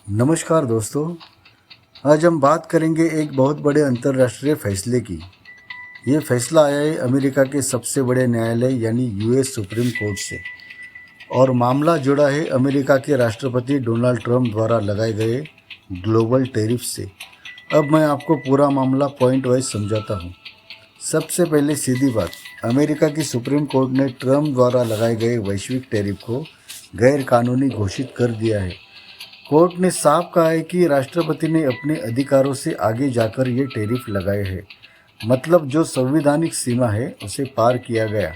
नमस्कार दोस्तों। आज हम बात करेंगे एक बहुत बड़े अंतर्राष्ट्रीय फैसले की। ये फैसला आया है अमेरिका के सबसे बड़े न्यायालय यानी यूएस सुप्रीम कोर्ट से और मामला जुड़ा है अमेरिका के राष्ट्रपति डोनाल्ड ट्रंप द्वारा लगाए गए ग्लोबल टैरिफ से। अब मैं आपको पूरा मामला पॉइंट वाइज समझाता हूँ। सबसे पहले सीधी बात, अमेरिका की सुप्रीम कोर्ट ने ट्रंप द्वारा लगाए गए वैश्विक टैरिफ को गैर कानूनी घोषित कर दिया है। कोर्ट ने साफ कहा है कि राष्ट्रपति ने अपने अधिकारों से आगे जाकर ये टैरिफ लगाए हैं, मतलब जो संवैधानिक सीमा है उसे पार किया गया।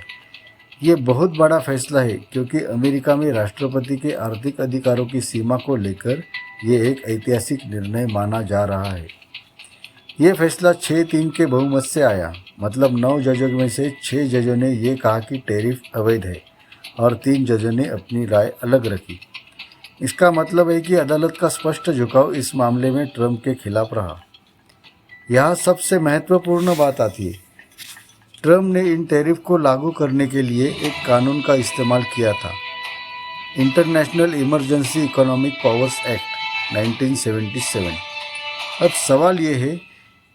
ये बहुत बड़ा फैसला है क्योंकि अमेरिका में राष्ट्रपति के आर्थिक अधिकारों की सीमा को लेकर ये एक ऐतिहासिक निर्णय माना जा रहा है। ये फैसला 6-3 के बहुमत से आया, मतलब 9 जजों में से 6 जजों ने ये कहा कि टैरिफ अवैध है और 3 जजों ने अपनी राय अलग रखी। इसका मतलब है कि अदालत का स्पष्ट झुकाव इस मामले में ट्रंप के खिलाफ रहा। यहाँ सबसे महत्वपूर्ण बात आती है, ट्रंप ने इन टैरिफ को लागू करने के लिए एक कानून का इस्तेमाल किया था, international emergency economic powers act 1977। अब सवाल ये है,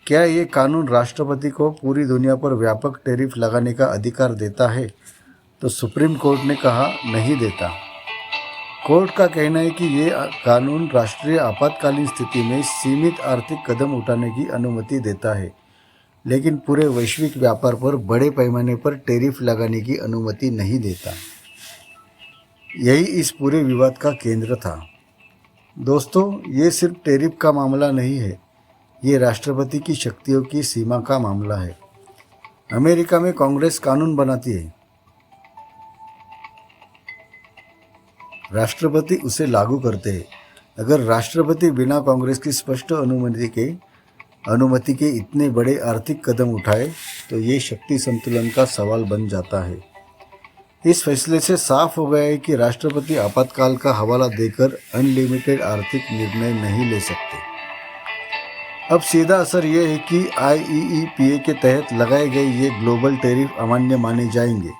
क्या ये कानून राष्ट्रपति को पूरी दुनिया पर व्यापक टैरिफ लगाने का अधिकार देता है? तो सुप्रीम कोर्ट ने कहा नहीं देता। कोर्ट का कहना है कि ये कानून राष्ट्रीय आपातकालीन स्थिति में सीमित आर्थिक कदम उठाने की अनुमति देता है, लेकिन पूरे वैश्विक व्यापार पर बड़े पैमाने पर टैरिफ लगाने की अनुमति नहीं देता। यही इस पूरे विवाद का केंद्र था। दोस्तों, ये सिर्फ टैरिफ का मामला नहीं है, ये राष्ट्रपति की शक्तियों की सीमा का मामला है। अमेरिका में कांग्रेस कानून बनाती है, राष्ट्रपति उसे लागू करते हैं। अगर राष्ट्रपति बिना कांग्रेस की स्पष्ट अनुमति के इतने बड़े आर्थिक कदम उठाए तो ये शक्ति संतुलन का सवाल बन जाता है। इस फैसले से साफ हो गया है कि राष्ट्रपति आपातकाल का हवाला देकर अनलिमिटेड आर्थिक निर्णय नहीं ले सकते। अब सीधा असर यह है कि IEEPA के तहत लगाए गए ये ग्लोबल टैरिफ अमान्य माने जाएंगे,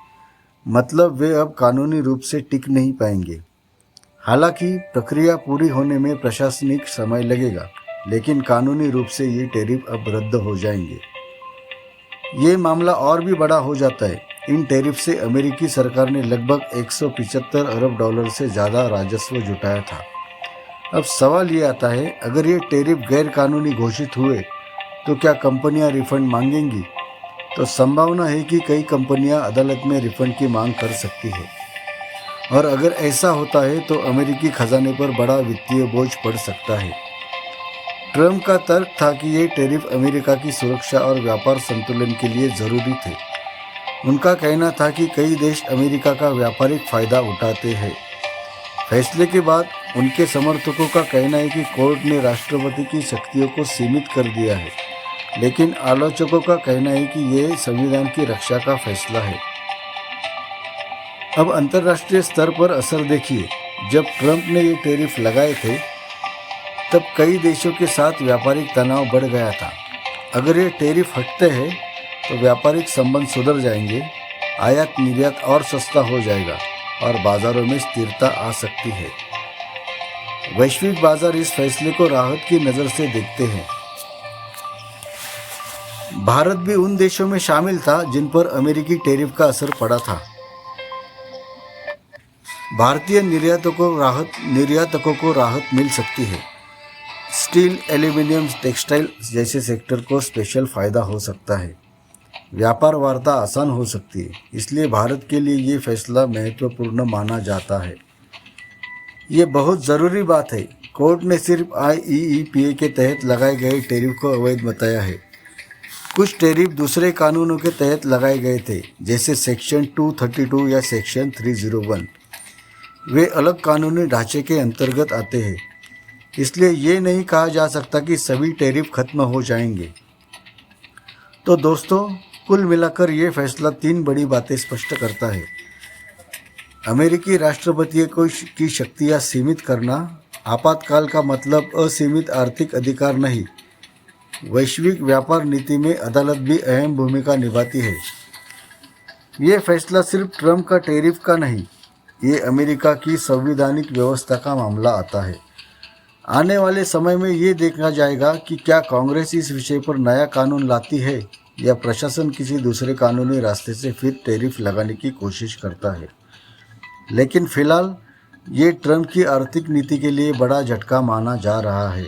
मतलब वे अब कानूनी रूप से टिक नहीं पाएंगे। हालांकि प्रक्रिया पूरी होने में प्रशासनिक समय लगेगा, लेकिन कानूनी रूप से ये टैरिफ अब रद्द हो जाएंगे। ये मामला और भी बड़ा हो जाता है। इन टैरिफ से अमेरिकी सरकार ने लगभग 175 अरब डॉलर से ज़्यादा राजस्व जुटाया था। अब सवाल ये आता है, अगर ये टैरिफ गैर कानूनी घोषित हुए तो क्या कंपनियां रिफंड मांगेंगी? तो संभावना है कि कई कंपनियां अदालत में रिफंड की मांग कर सकती है, और अगर ऐसा होता है तो अमेरिकी खजाने पर बड़ा वित्तीय बोझ पड़ सकता है। ट्रंप का तर्क था कि ये टैरिफ अमेरिका की सुरक्षा और व्यापार संतुलन के लिए ज़रूरी थे। उनका कहना था कि कई देश अमेरिका का व्यापारिक फ़ायदा उठाते हैं। फैसले के बाद उनके समर्थकों का कहना है कि कोर्ट ने राष्ट्रपति की शक्तियों को सीमित कर दिया है, लेकिन आलोचकों का कहना है कि ये संविधान की रक्षा का फैसला है। अब अंतर्राष्ट्रीय स्तर पर असर देखिए। जब ट्रंप ने ये टैरिफ लगाए थे तब कई देशों के साथ व्यापारिक तनाव बढ़ गया था। अगर ये टैरिफ हटते हैं तो व्यापारिक संबंध सुधर जाएंगे, आयात निर्यात और सस्ता हो जाएगा और बाजारों में स्थिरता आ सकती है। वैश्विक बाजार इस फैसले को राहत की नज़र से देखते हैं। भारत भी उन देशों में शामिल था जिन पर अमेरिकी टैरिफ का असर पड़ा था। भारतीय निर्यातकों को राहत मिल सकती है। स्टील, एल्यूमिनियम, टेक्सटाइल जैसे सेक्टर को स्पेशल फ़ायदा हो सकता है। व्यापार वार्ता आसान हो सकती है। इसलिए भारत के लिए ये फैसला महत्वपूर्ण माना जाता है। ये बहुत ज़रूरी बात है। कोर्ट ने सिर्फ IEEPA के तहत लगाए गए टैरिफ को अवैध बताया है। कुछ टैरिफ दूसरे कानूनों के तहत लगाए गए थे, जैसे सेक्शन 232 या सेक्शन 301। वे अलग कानूनी ढांचे के अंतर्गत आते हैं, इसलिए ये नहीं कहा जा सकता कि सभी टैरिफ खत्म हो जाएंगे। तो दोस्तों, कुल मिलाकर ये फैसला 3 बड़ी बातें स्पष्ट करता है। अमेरिकी राष्ट्रपति की शक्तियाँ सीमित करना, आपातकाल का मतलब असीमित आर्थिक अधिकार नहीं। वैश्विक व्यापार नीति में अदालत भी अहम भूमिका निभाती है। ये फैसला सिर्फ ट्रंप का टैरिफ का नहीं, ये अमेरिका की संवैधानिक व्यवस्था का मामला आता है। आने वाले समय में ये देखा जाएगा कि क्या कांग्रेस इस विषय पर नया कानून लाती है या प्रशासन किसी दूसरे कानूनी रास्ते से फिर टैरिफ लगाने की कोशिश करता है। लेकिन फिलहाल ये ट्रंप की आर्थिक नीति के लिए बड़ा झटका माना जा रहा है।